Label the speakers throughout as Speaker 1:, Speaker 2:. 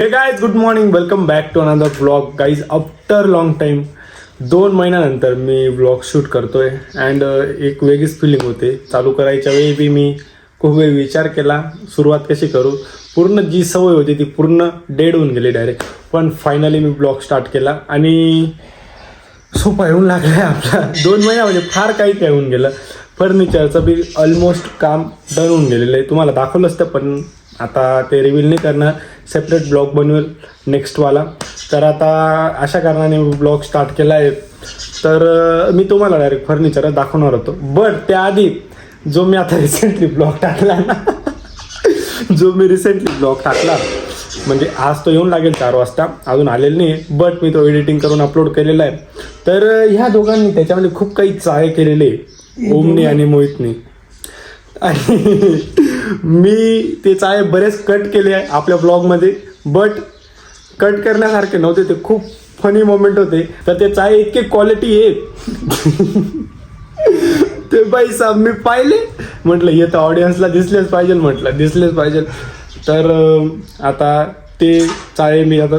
Speaker 1: हे guys, good morning, welcome back to another vlog. Guys, after long time 2 महिन्यानंतर मी vlog shoot करतोय and एक वेगळीच फिलिंग होते. चालू करायच्या वेळी बी मी खूप वेळ विचार केला, सुरुवात कशी करू. पूर्ण जी सवय होती ती पूर्ण डेड होऊन गेली डायरेक्ट. पण फायनली मी ब्लॉग स्टार्ट केला आणि सोपा येऊन लागला आपला. 2 महिन्यामध्ये फार काही काय होऊन गेलं. फर्निचरचं बी ऑलमोस्ट काम डन होऊन गेलेलं आहे. तुम्हाला दाखवलं असतं पण आता ते रिव्हील नाही करणार, सेपरेट ब्लॉग बनवेल नेक्स्टवाला. तर आता अशा कारणाने ब्लॉग स्टार्ट केला आहे. तर मी तुम्हाला डायरेक्ट फर्निचर दाखवणार होतो. बट त्याआधी जो मी आता रिसेंटली ब्लॉग टाकला ना म्हणजे आज तो येऊन लागेल 4 वाजता, अजून आलेला नाही. बट मी तो एडिटिंग करून अपलोड केलेला आहे. तर ह्या दोघांनी त्याच्यामध्ये खूप काही चाळे केलेले, ओमनी आणि मोहितनी. आणि मी ते चाळे बरेच कट केले आहे आपल्या ब्लॉगमध्ये. बट कट करण्यासारखे नव्हते, ते खूप फनी मोमेंट होते. तर ते चाळे इतके क्वालिटी आहे ते बाई साहेब मी पाहिले, म्हटलं हे तर ऑडियन्सला दिसलेच पाहिजे. तर आता ते चाळे मी आता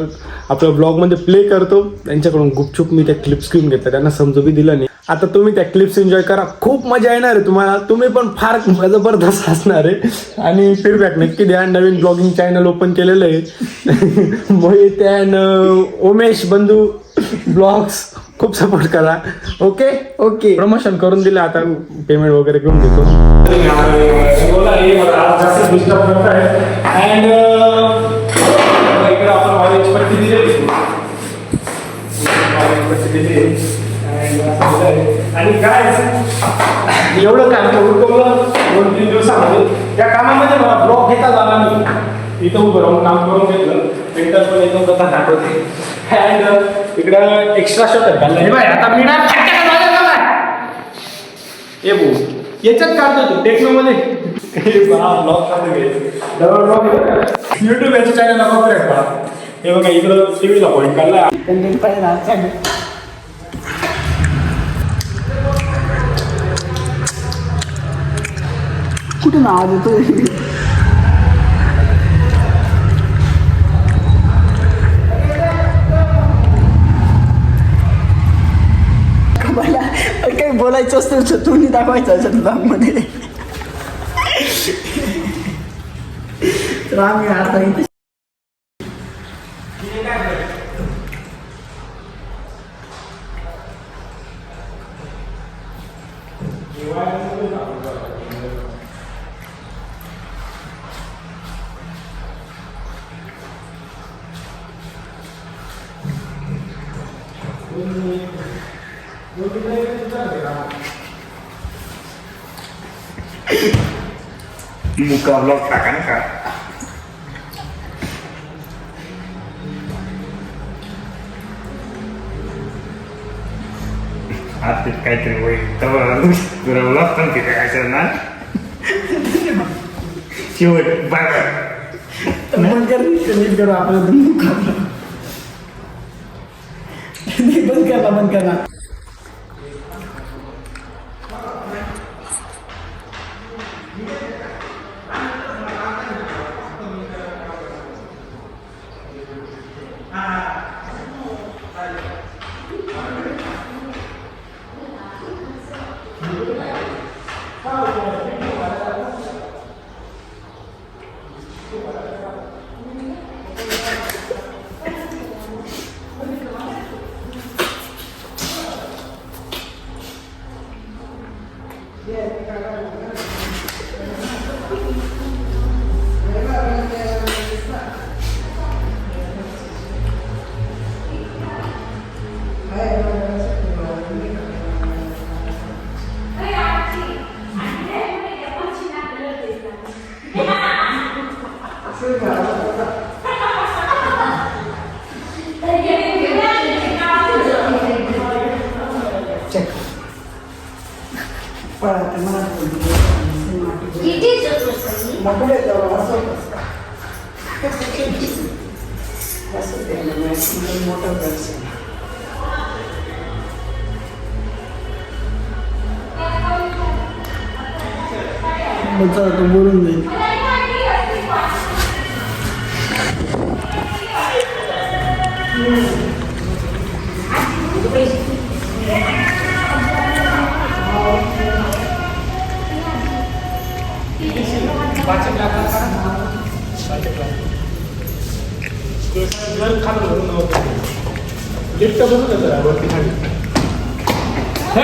Speaker 1: आपल्या ब्लॉगमध्ये प्ले करतो. त्यांच्याकडून गुपचूप मी त्या क्लिप्स घेऊन घेतल्या, त्यांना समजू बी दिलं नाही. आता तुम्ही त्या क्लिप्स एन्जॉय करा, खूप मजा येणार आहे तुम्हाला. तुम्ही पण फार जबरदस्त असणार आहे आणि फीडबॅक नक्की द्या. नवीन ब्लॉगिंग चॅनल ओपन केलेलं आहे मोहित अँड उमेश बंधू ब्लॉग्स, खूप सपोर्ट करा. ओके प्रमोशन करून दिलं, आता पेमेंट वगैरे घेऊन देतो. अँड इकडे आपण ऑरेंज पट्टी दिली आणि काय एवढं काम उरकवलं 2-3 दिवसामध्ये. त्या कामामध्ये मला ब्लॉग घेता झाला नाही. इथं उभं राहून काम करून घेतलं. प्रिंटर पण एकदम कथा दाखवते. अँड इकडं एक्स्ट्रा शॉट घालला. हे बाय आता मी ना ए भाऊ याच्यात काढतो तू टेक्नोमध्ये युट्यूब याच्या चॅनलला कॉपीराइट करा. हे बघा इकडं टीव्हीला पॉईंट काढला.
Speaker 2: कुठून आवाज येतो? मला काही बोलायचं असतं तर तुम्ही दाखवायचं असेल ब्लॉगमध्ये. तर आम्ही आता इथे
Speaker 1: मुका ब्लॉग टाका ना का. आज ते काहीतरी होईल तुला ब्लॉग पण तिथे काय ना शेवट
Speaker 2: बंद करू आपलं बंद करा. बोलून जाईल.
Speaker 1: Hey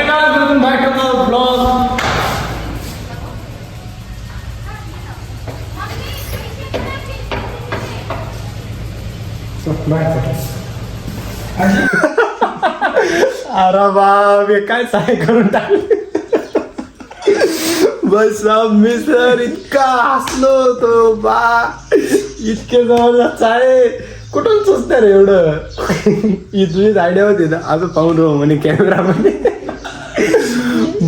Speaker 1: guys, welcome back to our vlog. अरे बाप हे काय सहाय करून टाकले. बस मी सर इतका हसलो होतो बा, इतके जबरदस्त आहे. कुठून सुचतं रे एवढं. ही तुझीच आयडिया होती ना, असं पाहून राहू म्हणे कॅमेरामध्ये.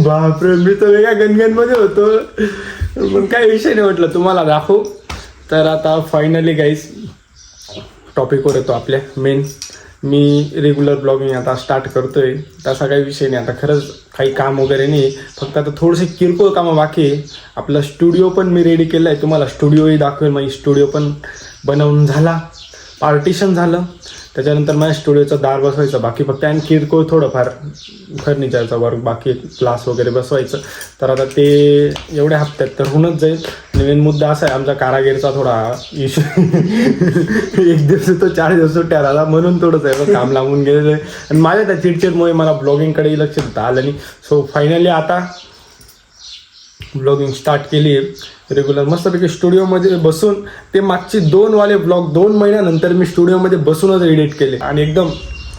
Speaker 1: बापरे, मी तर वेगळ्या गणगणमध्ये होतो, पण काही विषय नाही म्हटलं तुम्हाला दाखवू. तर आता फायनली गाईज टॉपिकवर येतो आपल्या मेन. मी रेग्युलर ब्लॉगिंग आता स्टार्ट करतोय, तसा काही विषय नाही. आता खरंच काही काम वगैरे नाही, फक्त आता थोडेसे किरकोळ कामं बाकी आहे. आपला स्टुडिओ पण मी रेडी केला आहे, तुम्हाला स्टुडिओही दाखवेल. माझी स्टुडिओ पण बनवून झाला, पार्टिशन झालं. त्याच्यानंतर माझ्या स्टुडिओचा दार बसवायचं बाकी, फक्त आणि किरकोळ थोडंफार फर्निचरचा वर्क बाकी, ग्लास वगैरे बसवायचं. तर आता ते एवढ्या हप्त्यात तर होऊनच जाईल. नवीन मुद्दा असा आहे, आमचा कारागीरचा थोडा इश्यू. एक दिवस तो 4 दिवस सुट्ट्या राहिला, म्हणून थोडंच आहे काम लावून गेलेलं आहे. आणि माझ्या त्या चिडचिडमुळे मला ब्लॉगिंगकडेही लक्ष देता आलं नाही. सो फायनली आता ब्लॉगिंग स्टार्ट केली आहे रेग्युलर, मस्तपैकी स्टुडिओमध्ये बसून. ते मागचे 2 वाले ब्लॉग 2 महिन्यानंतर मी स्टुडिओमध्ये बसूनच एडिट केले, आणि एकदम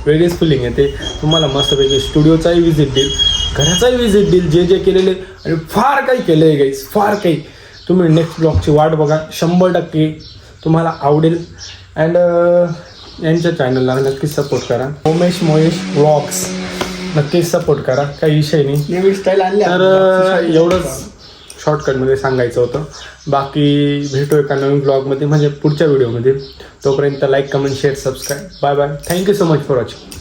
Speaker 1: वेगळीच फिलिंग येते. तुम्हाला मस्तपैकी स्टुडिओचाही व्हिजिट देईल, घराचाही व्हिजिट देईल, जे जे केलेले. आणि फार काही केलं आहे गाईज, फार काही. तुम्ही नेक्स्ट ब्लॉगची वाट बघा, 100% तुम्हाला आवडेल. अँड यांच्या चॅनलला नक्कीच सपोर्ट करा, उमेश मोहेश व्लॉग्स नक्कीच सपोर्ट करा, काही विषय नाही.
Speaker 2: नवीन स्टाईल आणली.
Speaker 1: तर एवढंच शॉर्टकटमध्ये सांगायचं होतं. बाकी भेटू एका नवीन ब्लॉगमध्ये, म्हणजे पुढच्या व्हिडिओमध्ये. तोपर्यंत like, comment, share, subscribe. Bye bye. Thank you so much for watching.